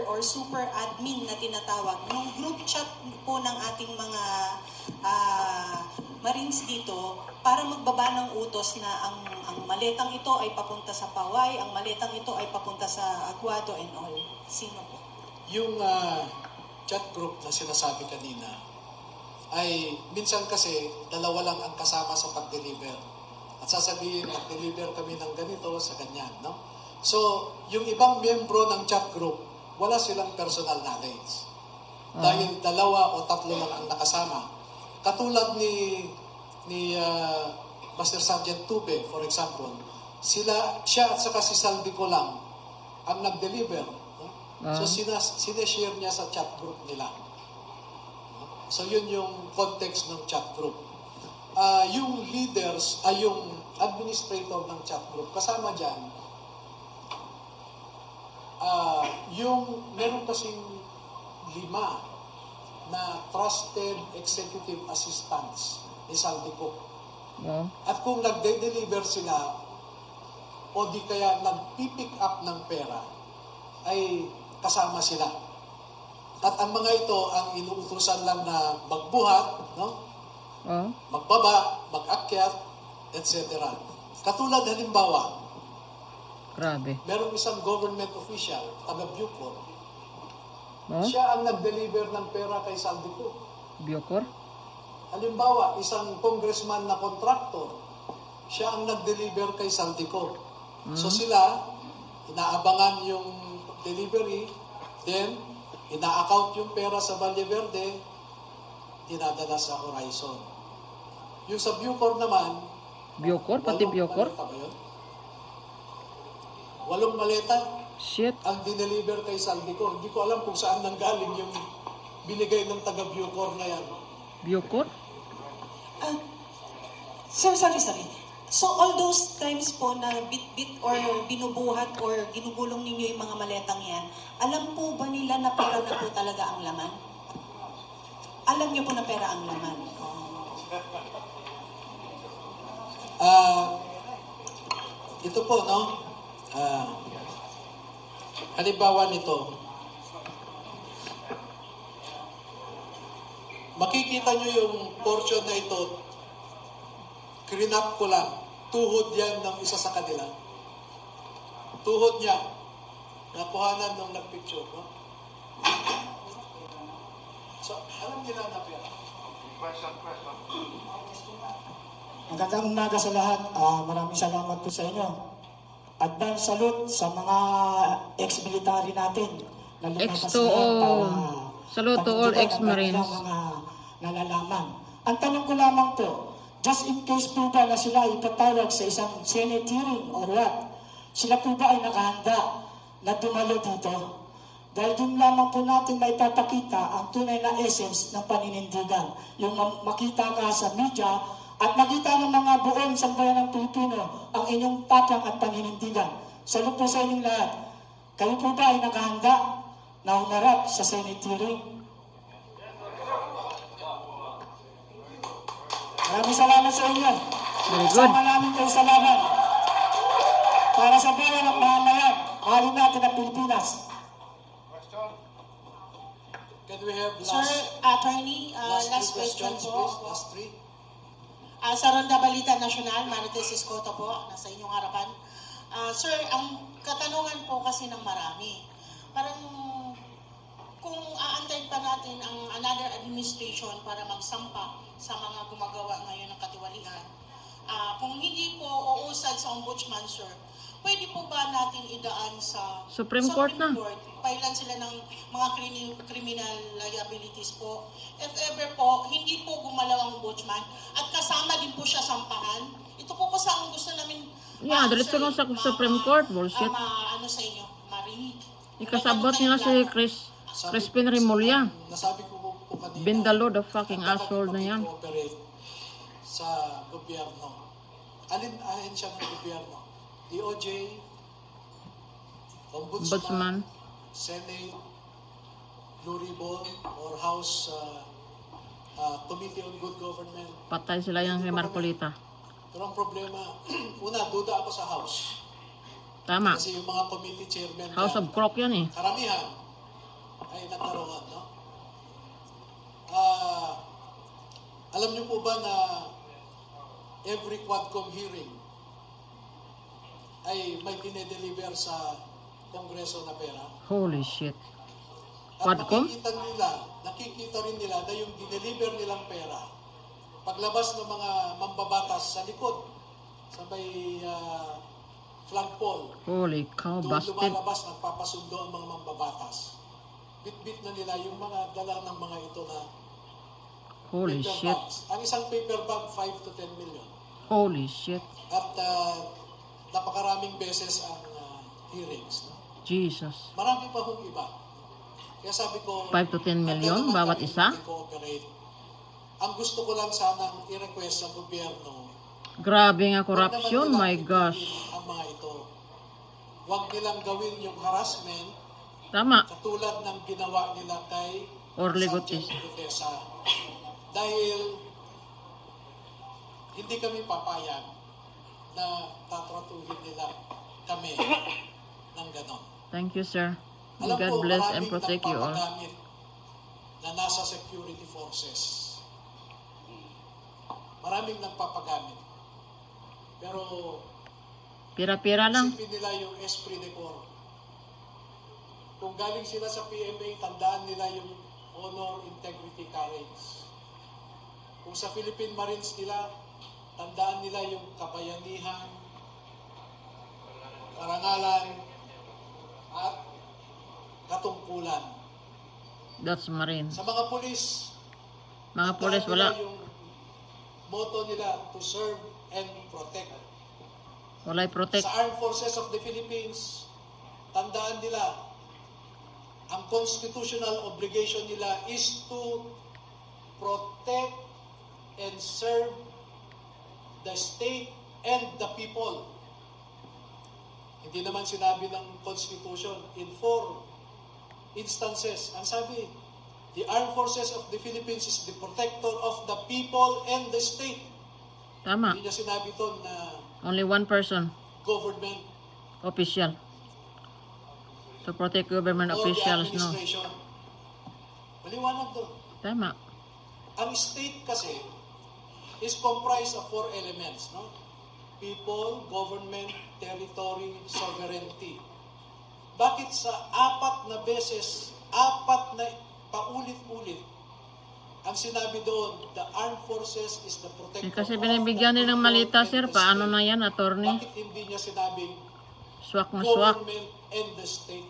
leader or super admin na tinatawag, nung group chat po ng ating mga Marines dito, para magbaba ng utos na ang maletang ito ay papunta sa Paway, ang maletang ito ay papunta sa Aguado and all. Sino po? Yung chat group na sinasabi kanina, ay minsan kasi dalawa lang ang kasama sa pag-deliver. At sasabihin, mag-deliver kami ng ganito sa ganyan, no? So, yung ibang miyembro ng chat group, wala silang personal knowledge. Dahil dalawa o tatlo lang ang nakasama. Katulad ni Master Sergeant Tube, for example, siya at saka si Saldico lang ang nag-deliver. No? So, sineshare niya sa chat group nila. So, yun yung context ng chat group. Yung leaders ay yung administrator ng chat group. Kasama dyan, yung meron kasing 5 na trusted executive assistants ni Saldico. At kung nagde-deliver sila o di kaya nag-pick up ng pera, ay kasama sila. At ang mga ito ang inuutusan lang na magbuhat, no? Magbaba, mag-akyat, etc. Katulad halimbawa, grabe. merong isang government official, taga Bucor, siya ang nag-deliver ng pera kay Saldico. Bucor? Halimbawa, isang congressman na contractor, siya ang nag-deliver kay Saldico. So sila, inaabangan yung delivery, then ina-account yung pera sa Valle Verde, dinadala sa Horizon. Yung sa Bucor naman, Bucor? Pati Bucor? 8 maleta Shit. ang dineliver kay Saldico. Hindi ko alam kung saan nanggaling yung binigay ng taga Bucor na yan. Bucor? Sir, sorry. So all those times po na bit-bit or binubuhat or ginugulong ninyo yung mga maletang yan, alam po ba nila na pera na po talaga ang laman? Alam niyo po na pera ang laman? Ito po, no? Halimbawa nito, makikita nyo yung portion na ito, crinap ko lang, tuhod yan ng isa sa kanila. Tuhod niya, nakuhanan nung nagpicture, no? So, alam nila na pera. Question. Magandang umaga sa lahat. Maraming salamat po sa inyo. Advance salute sa mga ex-military natin na lumakas na para salute to all ex-marines. Mga nalalaman. Ang tanong ko lamang po, just in case po ba na sila ipatawag sa isang Senate hearing or what, sila po ba ay nakahanda na dumalo dito? Dahil doon lamang po natin may papakita ang tunay na essence ng paninindigan. Yung makita ka sa media at makita ng mga buong sambayan ng Pilipino ang inyong tapang at paninindigan. Salute po sa inyong lahat. Kayo po ba ay nakahanda na humarap sa Senate hearing? Maraming salamat sa inyo. Very good. Kasama namin kayo sa laban. Para sa bayan at mahalayan, mahalin natin ang Pilipinas. Can we have Sir, attorney, last question questions, po. please? Last 3. Sa Ronda Balita Nacional, Marites Escoto po, nasa inyong harapan. Sir, ang katanungan po kasi ng marami, parang kung aantayin pa natin ang another administration para magsampa sa mga gumagawa ngayon ng katiwalian, kung hindi po uusad sa ombudsman, sir, pwede po ba natin idaan sa Supreme Court na? Pailan sila ng mga criminal liabilities po. If ever po, hindi po gumalaw ang ombudsman at kasama din po siya sampahan. Ito po kasi ang gusto namin Diretso lang sa Supreme Court. Bullshit. ano sa inyo, marinig. Ikasabot niya si Crispin Remulla. Nasabi ko po kanina, Bindalo, the fucking asshole na yan. Cooperate sa gobyerno. Alin ahensya ng gobyerno? DOJ, Ombudsman, Senate, Blue Ribbon, or House Committee on Good Government. Patay sila yung kay Marcolita. Pero ang problema, una, duda ako sa House. Tama. Kasi yung mga committee chairman House of Crook yan eh. karamihan, ay nagkaroon, no? Alam niyo po ba na every Quadcom hearing ay may dinedeliver sa Kongreso na pera? Holy shit. At Quadcom? nakikita rin nila na yung dineliver nilang pera, paglabas ng mga mambabatas sa likod, sa may flagpole, Holy cow, doon busted. lumalabas, nagpapasundo ang mga mambabatas. Bit-bit na nila yung mga dala ng mga ito na Holy paper shit. bags. Ang isang paper bag, 5 to 10 million. Holy shit. At napakaraming beses ang hearings. No? Jesus. Marami pa hong iba. Kaya sabi ko, 5 to 10 million hanggang naman bawat kami isa? mag-cooperate. Ang gusto ko lang sanang i-request sa gobyerno, Grabe nga huwag corruption, naman my nilang gosh. ipigil ang mga ito. Huwag nilang gawin yung harassment Tama. katulad ng ginawa nila kay Orly Sergeant Gutierrez. Gutesa. Dahil hindi kami papayag na tatratuhin nila kami ng ganon. Thank you, sir. May Alam God ko, bless and maraming protect you all. nagpapagamit na nasa security forces. Maraming nagpapagamit. Pero Pira-pira lang. isipin nila yung esprit de corps. Kung galing sila sa PMA, tandaan nila yung honor, integrity, courage. Kung sa Philippine Marines nila, tandaan nila yung kabayanihan, karangalan, at katungkulan. That's Marine. Sa mga pulis, Mga pulis, tandaan nila wala. yung motto nila, to serve and protect. Wala'y protect. Sa Armed Forces of the Philippines, tandaan nila, ang constitutional obligation nila is to protect and serve the state and the people. Hindi naman sinabi ng Constitution in 4 instances. Ang sabi, the Armed Forces of the Philippines is the protector of the people and the state. Tama. Hindi niya sinabi doon na Only one person. government Official. To protect government or the officials, no? administration. Maliwanag doon. Tama. Ang state kasi is comprised of 4 elements, no? People, government, territory, sovereignty. Bakit sa 4 na beses, 4 na paulit-ulit, ang sinabi doon, the armed forces is the protector Kasi of binibigyan the nilang people malita, and sir. the Paano state. na yan, attorney? Bakit hindi niya sinabing Swak na swak. government and the state?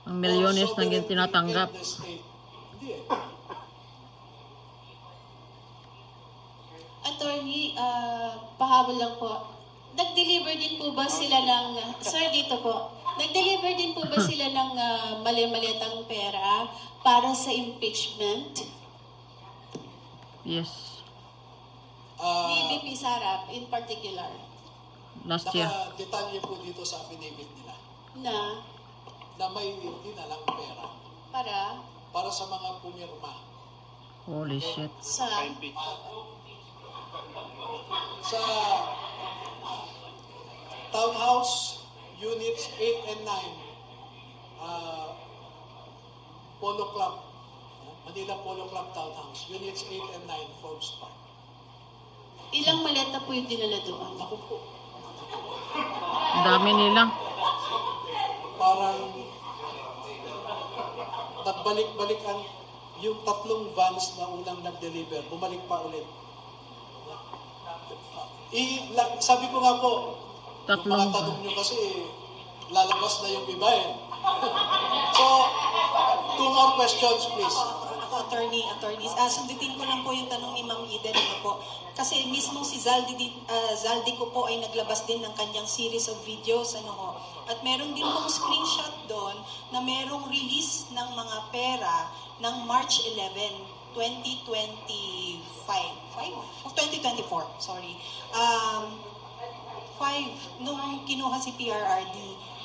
Ang milyones Or nang sovereignty tinatanggap. and the state? Hindi eh. Attorney, pahabol lang po. Nag-deliver din po ba sila ng, sir dito po, nag-deliver din po ba sila ng mali-maliatang pera para sa impeachment Yes. ni VP Sara in particular? Last year. Naka-detalye po dito sa affidavit nila na may dinalang pera para sa mga pumirma. Holy shit. Sa Townhouse Units 8 and 9, Polo Club, Manila Polo Club Townhouse, Units 8 and 9, Forbes Park. ilang maleta po yung dinala doon? Ako po, Ang dami nila. parang nagbalik-balikan yung 3 vans na unang nag-deliver, bumalik pa ulit. Sabi ko nga po, yung mga tanong nyo kasi lalabas na yung iba eh. So, 2 more questions please. Ako, attorneys. Sundutin ko lang po yung tanong ni Ma'am Eden. Po. Kasi mismo si Zaldi ko po ay naglabas din ng kanyang series of videos. At meron din pong screenshot doon na merong release ng mga pera ng March 11, 2024, sorry. 5, nung kinuha si PRRD.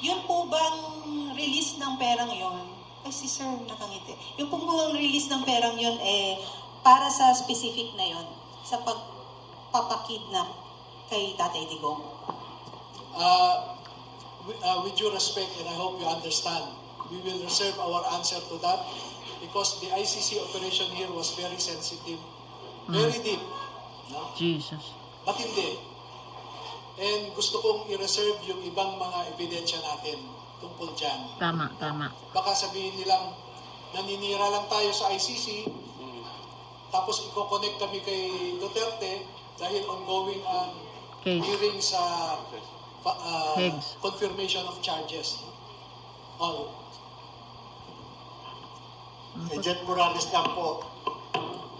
Yun po bang release ng perang yon? Ay, si Sir nakangiti. Yung pong release ng perang yon para sa specific na yon, sa pagpapakidnap kay Tatay Digong. With due respect, and I hope you understand, we will reserve our answer to that because the ICC operation here was very sensitive, very deep, no? Jesus. Matindi. And gusto kong i-reserve yung ibang mga ebidensya natin tungkol dyan. Tama, tama. Baka sabihin nilang naninira lang tayo sa ICC, tapos i-connect kami kay Duterte dahil ongoing ang Case. hearing sa Hegs. confirmation of charges. Oh, Agent Morales lang po.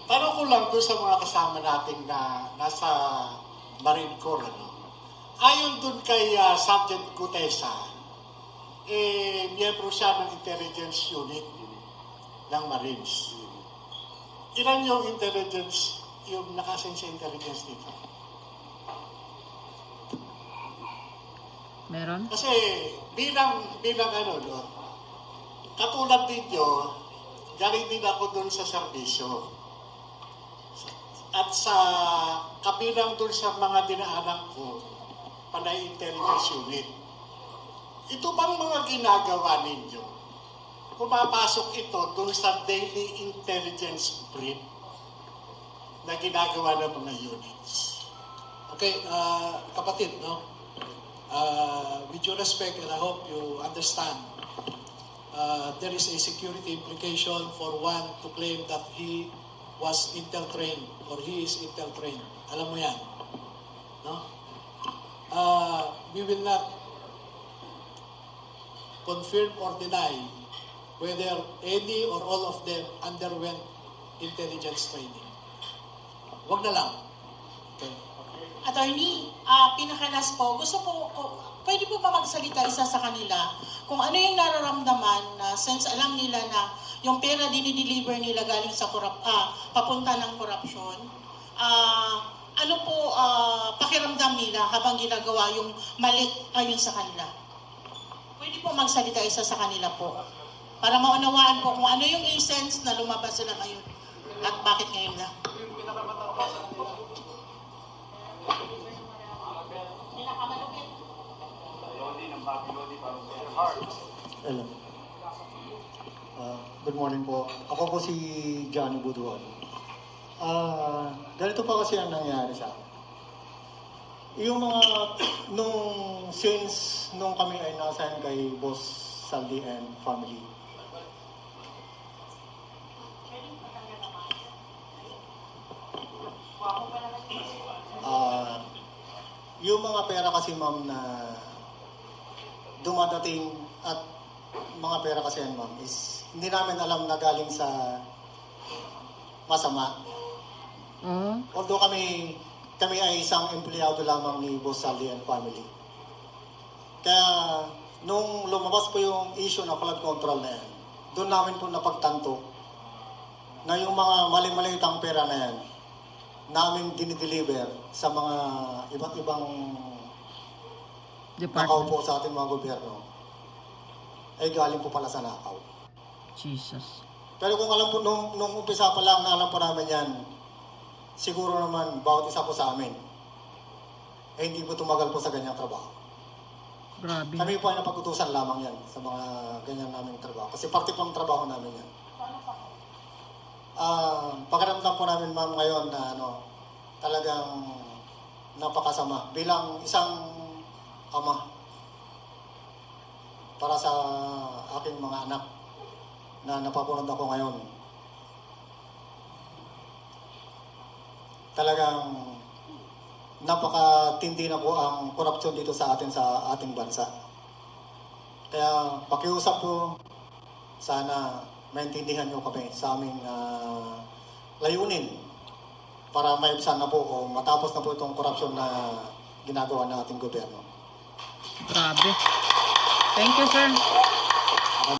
Tanong ko lang doon sa mga kasama natin na nasa Marine Corps. Ano? Ayon doon kay Sergeant Gutesa, miyembro siya ng intelligence unit ng Marines. Ilan yung intelligence, yung nakasin sa intelligence dito? Meron? Kasi bilang ano, no, katulad ninyo, galing din ako doon sa serbisyo. At sa kabilang doon sa mga dinaanan ko, panay intelligence unit. Ito bang mga ginagawa ninyo? Pumapasok ito doon sa daily intelligence brief na ginagawa ng mga units. okay, kapatid, no? With due respect, and I hope you understand, there is a security implication for one to claim that he was Intel trained or he is Intel trained. Alam mo yan, no? We will not confirm or deny whether any or all of them underwent intelligence training. Wag na lang. Okay. Attorney, pinakalas po, pwede po ba magsalita isa sa kanila kung ano yung nararamdaman na since alam nila na yung pera dinideliver nila galing sa papunta ng korupsyon, ano po pakiramdam nila habang ginagawa yung mali ayon sa kanila? Pwede po magsalita isa sa kanila po para maunawaan po kung ano yung essence na lumabas sila ngayon at bakit ngayon lang. Hello. Good morning po. Ako po si Johnny Buduan. Ganito pa kasi ang nangyari sa akin. Yung mga, since nung kami ay na-assign kay Boss Saldi and family, yung mga pera kasi ma'am na dumadating at mga pera kasi yan ma'am is hindi namin alam na galing sa masama. Although kami ay isang empleyado lamang ni Boss Saldi and family. Kaya nung lumabas po yung issue na flood control na yan, doon namin po napagtanto na yung mga mali-malitang pera na yan namin dinideliver sa mga iba't ibang nakaupo sa ating mga gobyerno ay galing po pala sa nakaw. Jesus. Pero kung alam po, nung umpisa pa lang na alam po namin yan, siguro naman bawat isa po sa amin ay hindi po tumagal po sa ganyang trabaho. Grabe. Kami po ay napag-utusan lamang yan sa mga ganyan naming trabaho. Kasi parte po ng trabaho namin yan. Pakiramdam po namin ma'am ngayon na talagang napakasama bilang isang ama para sa aking mga anak na napapunod ako ngayon. Talagang napakatindi na po ang korupsyon dito sa ating bansa. Kaya pakiusap po, sana maintindihan nyo kami sa aming layunin para maibsan na po o matapos na po itong korupsyon na ginagawa ng ating gobyerno. Grabe. Thank you, sir.